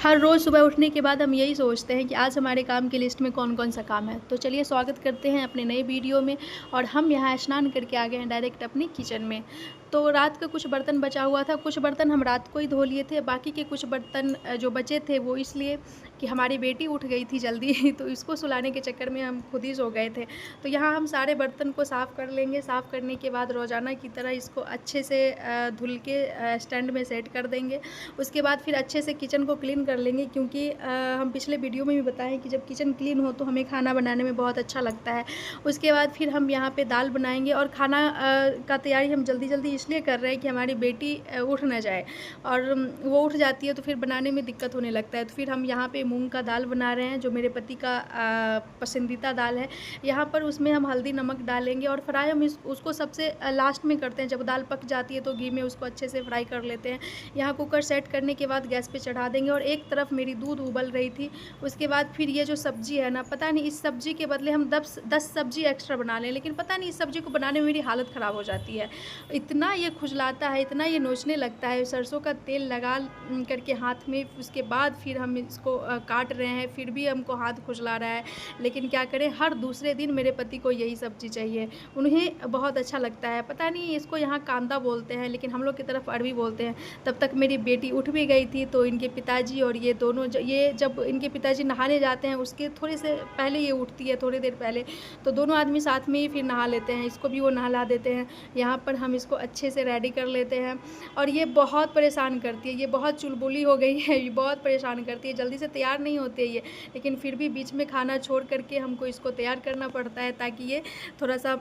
हर रोज़ सुबह उठने के बाद हम यही सोचते हैं कि आज हमारे काम की लिस्ट में कौन कौन सा काम है। तो चलिए स्वागत करते हैं अपने नए वीडियो में। और हम यहाँ स्नान करके आ गए हैं डायरेक्ट अपनी किचन में। तो रात का कुछ बर्तन बचा हुआ था, कुछ बर्तन हम रात को ही धो लिए थे, बाकी के कुछ बर्तन जो बचे थे वो इसलिए कि हमारी बेटी उठ गई थी जल्दी तो इसको सुलाने के चक्कर में हम खुद ही सो गए थे। तो यहाँ हम सारे बर्तन को साफ़ कर लेंगे। साफ़ करने के बाद रोज़ाना की तरह इसको अच्छे से धुल के स्टैंड में सेट कर देंगे। उसके बाद फिर अच्छे से किचन को क्लीन कर लेंगे, क्योंकि हम पिछले वीडियो में भी बताएं कि जब किचन क्लीन हो तो हमें खाना बनाने में बहुत अच्छा लगता है। उसके बाद फिर हम यहाँ पे दाल बनाएंगे और खाना का तैयारी हम जल्दी जल्दी इसलिए कर रहे हैं कि हमारी बेटी उठ ना जाए, और वो उठ जाती है तो फिर बनाने में दिक्कत होने लगता है। तो फिर हम यहाँ पे मूंग का दाल बना रहे हैं, जो मेरे पति का पसंदीदा दाल है। यहाँ पर उसमें हम हल्दी नमक डालेंगे और फ्राई हम उसको सबसे लास्ट में करते हैं। जब दाल पक जाती है तो घी में उसको अच्छे से फ्राई कर लेते हैं। यहाँ कुकर सेट करने के बाद गैस पे चढ़ा देंगे और एक तरफ मेरी दूध उबल रही थी। उसके बाद फिर ये जो सब्ज़ी है ना, पता नहीं इस सब्ज़ी के बदले हम 10 सब्ज़ी एक्स्ट्रा बना लें, लेकिन पता नहीं इस सब्ज़ी को बनाने में मेरी हालत ख़राब हो जाती है। इतना ये खुजलाता है, इतना ये नोचने लगता है। सरसों का तेल लगा करके हाथ में, उसके बाद फिर हम इसको काट रहे हैं, फिर भी हमको हाथ खुजला रहा है। लेकिन क्या करें, हर दूसरे दिन मेरे पति को यही सब्ज़ी चाहिए, उन्हें बहुत अच्छा लगता है। पता नहीं इसको यहाँ कांदा बोलते हैं, लेकिन हम लोग की तरफ अरबी बोलते हैं। तब तक मेरी बेटी उठ भी गई थी, तो इनके पिताजी और ये दोनों ये जब इनके पिताजी नहाने जाते हैं उसके थोड़े से पहले ये उठती है, थोड़ी देर पहले, तो दोनों आदमी साथ में ही फिर नहा लेते हैं। इसको भी वो नहला देते हैं। यहाँ पर हम इसको अच्छे से रेडी कर लेते हैं। और ये बहुत परेशान करती है, ये बहुत चुलबुली हो गई है, ये बहुत परेशान करती है, जल्दी से तैयार नहीं होती है ये। लेकिन फिर भी बीच में खाना छोड़ करके हमको इसको तैयार करना पड़ता है, ताकि ये थोड़ा सा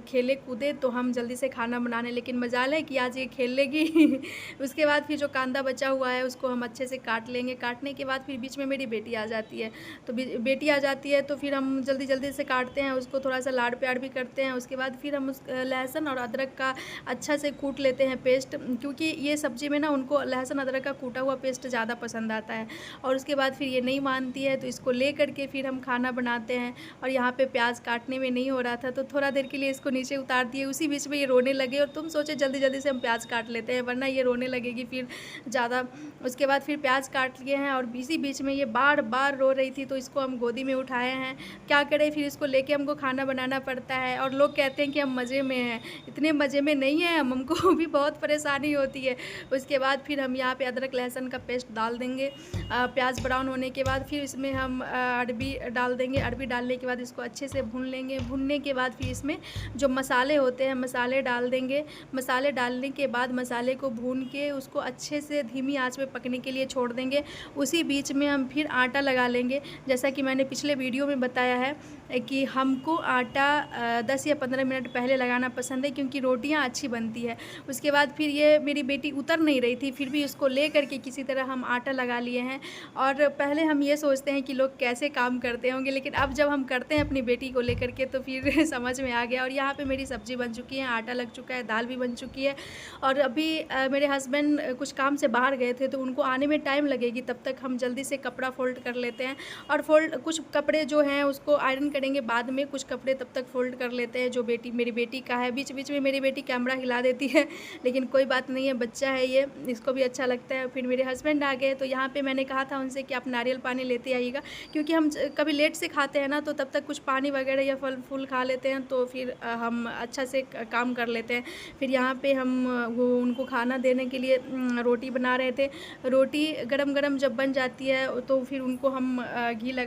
खेले कूदे तो हम जल्दी से खाना बनाने। लेकिन मजाल है कि आज ये खेल लेगी उसके बाद फिर जो कांदा बचा हुआ है उसको हम अच्छे से काट लेंगे। काटने के बाद फिर बीच में मेरी बेटी आ जाती है, तो बेटी आ जाती है तो फिर हम जल्दी जल्दी से काटते हैं उसको, थोड़ा सा लाड़ प्यार भी करते हैं। उसके बाद फिर हम उस लहसुन और अदरक का अच्छा से कूट लेते हैं पेस्ट, क्योंकि ये सब्ज़ी में ना उनको लहसुन अदरक का कूटा हुआ पेस्ट ज़्यादा पसंद आता है। और उसके बाद फिर ये नहीं मानती है, तो इसको ले करके फिर हम खाना बनाते हैं। और यहाँ पे प्याज काटने में नहीं हो रहा था, तो थोड़ा देर के लिए इसको नीचे उतार दिए। उसी बीच में ये रोने लगे और तुम सोचे जल्दी जल्दी से हम प्याज काट लेते हैं, वरना ये रोने लगेगी फिर ज़्यादा। उसके बाद फिर प्याज काट लिए हैं और इसी बीच में ये बार बार रो रही थी, तो इसको हम गोदी में उठाए हैं। क्या करें, फिर इसको लेके हमको खाना बनाना पड़ता है। और लोग कहते हैं कि हम मज़े में हैं, इतने मज़े में नहीं है हमको भी बहुत परेशानी होती है। उसके बाद फिर हम यहाँ पे अदरक लहसुन का पेस्ट डाल देंगे। प्याज ब्राउन होने के बाद फिर इसमें हम अरबी डाल देंगे। अरबी डालने के बाद इसको अच्छे से भून लेंगे। भूनने के बाद फिर इसमें जो मसाले होते हैं मसाले डाल देंगे। मसाले डालने के बाद मसाले को भून के उसको अच्छे से धीमी आंच पे पकने के लिए छोड़ देंगे। उसी बीच में हम फिर आटा लगा लेंगे। जैसा कि मैंने पिछले वीडियो में बताया है कि हमको आटा 10 या 15 मिनट पहले लगाना पसंद है, क्योंकि रोटियां अच्छी बनती है। उसके बाद फिर ये मेरी बेटी उतर नहीं रही थी, फिर भी उसको ले करके किसी तरह हम आटा लगा लिए हैं। और पहले हम ये सोचते हैं कि लोग कैसे काम करते होंगे, लेकिन अब जब हम करते हैं अपनी बेटी को लेकर के तो फिर समझ में आ गया। और यहाँ पे मेरी सब्ज़ी बन चुकी है, आटा लग चुका है, दाल भी बन चुकी है। और अभी मेरे हस्बैंड कुछ काम से बाहर गए थे, तो उनको आने में टाइम लगेगी, तब तक हम जल्दी से कपड़ा फोल्ड कर लेते हैं। और कुछ कपड़े जो हैं उसको आयरन करेंगे बाद में, कुछ कपड़े तब तक फोल्ड कर लेते हैं जो मेरी बेटी का है। बीच बीच में मेरी बेटी कैमरा हिला देती है, लेकिन कोई बात नहीं है, बच्चा है ये, इसको भी अच्छा लगता है। फिर मेरे हस्बैंड आ गए, तो यहाँ पे मैंने कहा था उनसे कि आप नारियल पानी लेते आइएगा, क्योंकि हम कभी लेट से खाते हैं ना, तो तब तक कुछ पानी वगैरह या फल फूल खा लेते हैं, तो फिर हम अच्छा से काम कर लेते हैं। फिर यहाँ पे हम वो उनको खाना देने के लिए रोटी बना रहे थे। रोटी गरम गरम जब बन जाती है तो फिर उनको हम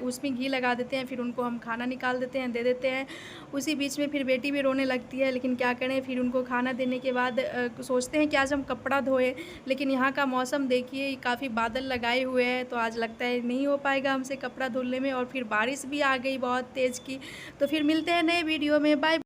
उसमें घी लगा देते हैं, फिर उनको हम खाना निकाल देते हैं, दे देते हैं। उसी बीच में फिर बेटी भी रोने लगती है, लेकिन क्या करें, फिर उनको खाना देने के बाद सोचते हैं कि आज हम कपड़ा धोएं, लेकिन यहाँ का मौसम देखिए काफ़ी बादल लगाए हुए हैं, तो आज लगता है नहीं हो पाएगा हमसे कपड़ा धुलने में। और फिर बारिश भी आ गई बहुत तेज़ की। तो फिर मिलते हैं नए वीडियो में, बाय।